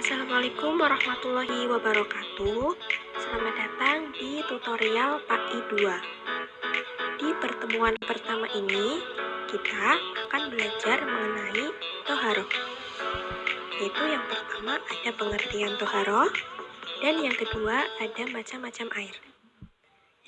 Assalamualaikum warahmatullahi wabarakatuh. Selamat datang di tutorial PAI 2. Di pertemuan pertama ini, kita akan belajar mengenai toharoh. Yaitu yang pertama ada pengertian toharoh, dan yang kedua ada macam-macam air.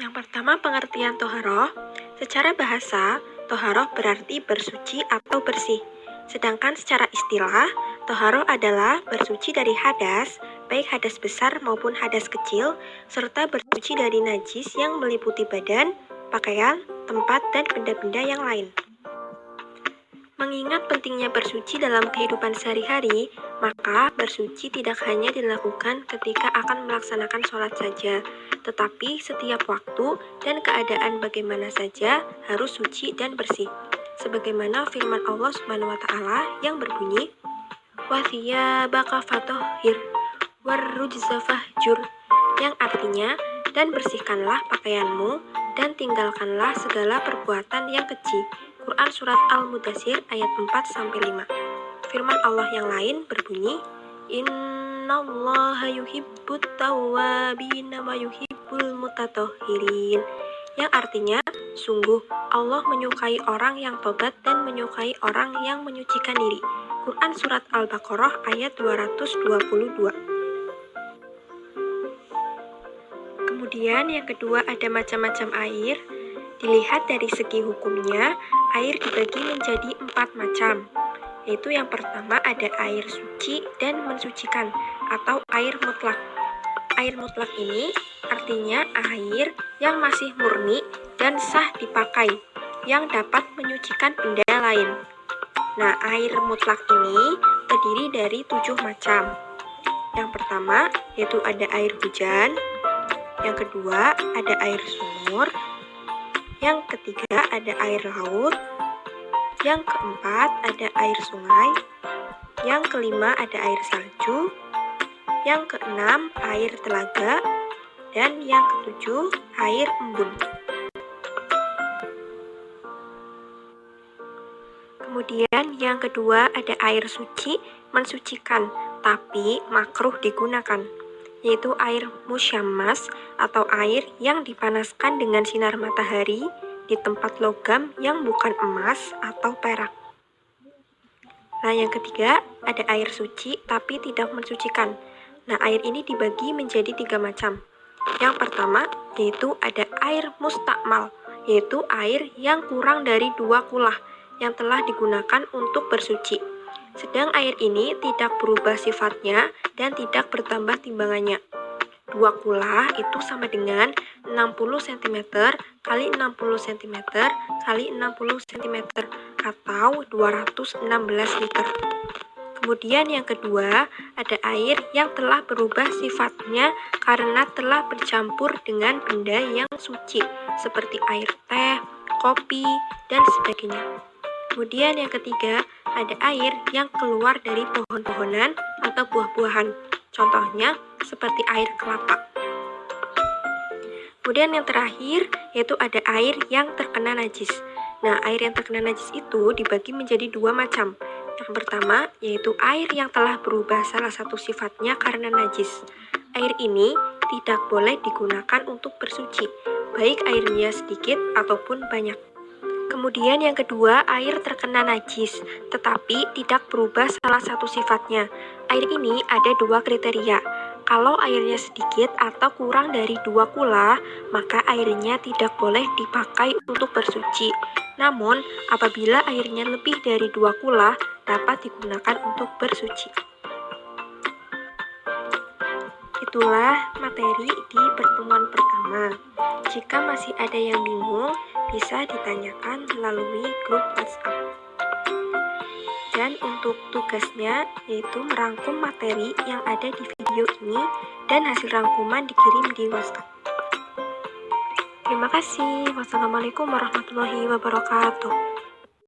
Yang pertama pengertian toharoh, secara bahasa, toharoh berarti bersuci atau bersih. Sedangkan secara istilah, toharoh adalah bersuci dari hadas, baik hadas besar maupun hadas kecil, serta bersuci dari najis yang meliputi badan, pakaian, tempat, dan benda-benda yang lain. Mengingat pentingnya bersuci dalam kehidupan sehari-hari, maka bersuci tidak hanya dilakukan ketika akan melaksanakan sholat saja, tetapi setiap waktu dan keadaan bagaimana saja harus suci dan bersih. Sebagaimana firman Allah Subhanahu wa Ta'ala yang berbunyi, "Wa thiyabaka fatahhir warrujza fahjur", yang artinya, dan bersihkanlah pakaianmu dan tinggalkanlah segala perbuatan yang keji. Quran Surat Al-Mudaththir ayat 4-5. Firman Allah yang lain berbunyi, "Innallaha yuhibbut tawwabina wa yuhibbul mutatahhirin", yang artinya, sungguh Allah menyukai orang yang tobat dan menyukai orang yang menyucikan diri. Quran Surat Al-Baqarah ayat 222. Kemudian yang kedua ada macam-macam air. Dilihat dari segi hukumnya, air dibagi menjadi 4 macam. Yaitu yang pertama ada air suci dan mensucikan atau air mutlak. Air mutlak ini artinya air yang masih murni dan sah dipakai, yang dapat menyucikan benda lain. Nah, air mutlak ini terdiri dari 7 macam. Yang pertama yaitu ada air hujan, yang kedua ada air sumur, yang ketiga ada air laut, yang keempat ada air sungai, yang kelima ada air salju, yang keenam air telaga, dan yang ketujuh air embun. Kemudian yang kedua ada air suci mensucikan, tapi makruh digunakan, yaitu air musyammas atau air yang dipanaskan dengan sinar matahari di tempat logam yang bukan emas atau perak. Nah, yang ketiga ada air suci tapi tidak mensucikan. Nah, air ini dibagi menjadi 3 macam. Yang pertama yaitu ada air mustakmal, yaitu air yang kurang dari 2 kulah yang telah digunakan untuk bersuci. Sedang air ini tidak berubah sifatnya dan tidak bertambah timbangannya. 2 kulah itu sama dengan 60 cm kali 60 cm kali 60 cm atau 216 liter. Kemudian yang kedua, ada air yang telah berubah sifatnya karena telah bercampur dengan benda yang suci, seperti air teh, kopi, dan sebagainya. Kemudian yang ketiga, ada air yang keluar dari pohon-pohonan atau buah-buahan. Contohnya seperti air kelapa. Kemudian yang terakhir, yaitu ada air yang terkena najis. Nah, air yang terkena najis itu dibagi menjadi 2 macam. Yang pertama, yaitu air yang telah berubah salah satu sifatnya karena najis. Air ini tidak boleh digunakan untuk bersuci, baik airnya sedikit ataupun banyak. Kemudian yang kedua, air terkena najis, tetapi tidak berubah salah satu sifatnya. Air ini ada 2 kriteria. Kalau airnya sedikit atau kurang dari 2 kulah, maka airnya tidak boleh dipakai untuk bersuci. Namun, apabila airnya lebih dari 2 kulah, dapat digunakan untuk bersuci. Itulah materi di pertemuan pertama. Jika masih ada yang bingung, bisa ditanyakan melalui grup WhatsApp. Dan untuk tugasnya yaitu merangkum materi yang ada di video ini dan hasil rangkuman dikirim di WhatsApp. Terima kasih. Wassalamualaikum warahmatullahi wabarakatuh.